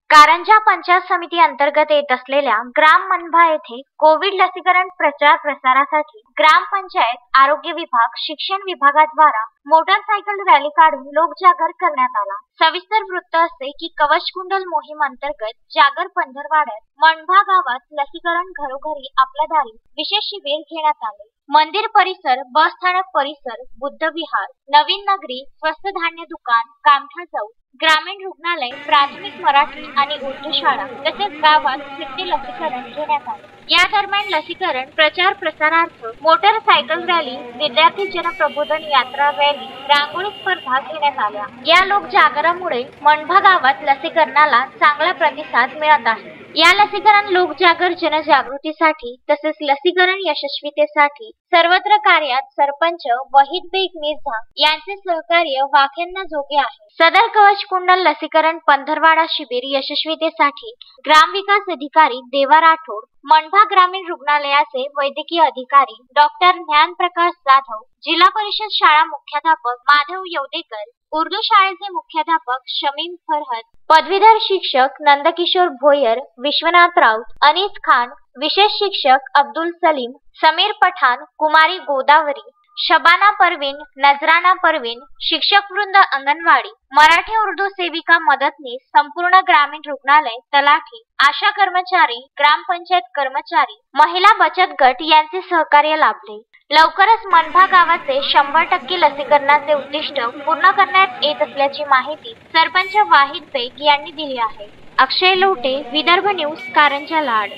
कारंजा पंचायत समिती अंतर्गत येत असलेल्या ग्राम मनभा येथे कोविड लसीकरण प्रचार प्रसारासाठी ग्रामपंचायत, आरोग्य विभाग, शिक्षण विभागाद्वारा मोटरसायकल रॅली काढून लोकजागर करण्यात आला। सविस्तर वृत्त असे की कवच कुंडल मोहीम अंतर्गत जागर पंधरवाड्यात मनभा गावात लसीकरण घरोघरी आपल्या दारी विशेष शिबिर घेण्यात आले। मंदिर परिसर, बस स्थानक परिसर, बुद्ध विहार, नवीन नगरी, स्वस्त धान्य दुकान, कामठा चौक, ग्रामीण रुग्णालय, प्राथमिक मराठी आणि उर्दू शाळा तसेच गावात फिरते लसीकरण घेण्यात आले। या दरम्यान लसीकरण प्रचार प्रसारार्थ मोटरसायकल रॅली, विद्यार्थी जनप्रबोधन यात्रा रॅली, रांगोळी स्पर्धा घेण्यात आल्या। या लोकजागरामुळे मनभा गावात लसीकरणाला चांगला प्रतिसाद मिळत आहे। या लसीकरण लोकजागर जनजागृतीसाठी तसेच लसीकरण यशस्वीतेसाठी सर्वत्र कार्यात सरपंच वहीद बेग मिर्झा यांचे सहकार्य वाख्यांना जोगे आहे। सदर कवच कुंडल लसीकरण पंधरवाडा शिबिर यशस्वीतेसाठी ग्रामविकास अधिकारी देवा राठोड, मनभा ग्रामीण रुग्णालयाचे वैद्यकीय अधिकारी डॉक्टर ज्ञानप्रकाश जाधव, जिल्हा परिषद शाळा मुख्याध्यापक माधव यवदेकर, उर्दू शाळेचे मुख्याध्यापक शमीम फरहत, पदवीधर शिक्षक नंदकिशोर भोयर, विश्वनाथ राऊत, अनीस खान, विशेष शिक्षक अब्दुल सलीम, समीर पठाण, कुमारी गोदावरी, शबाना परवीन, नजराना परवीन, शिक्षक वृंद अंगणवाडी, मराठी उर्दू सेविका मदतनीस, संपूर्ण ग्रामीण रुग्णालय, तलाठी, आशा कर्मचारी, ग्रामपंचायत कर्मचारी, महिला बचत गट यांचे सहकार्य लाभले। लवकरच मनभा गावाचे 100% लसीकरणाचे उद्दिष्ट पूर्ण करण्यात येत असल्याची माहिती सरपंच वाहिद बेग यांनी दिली आहे। अक्षय लोटे, विदर्भ न्यूज, कारंजा लाड।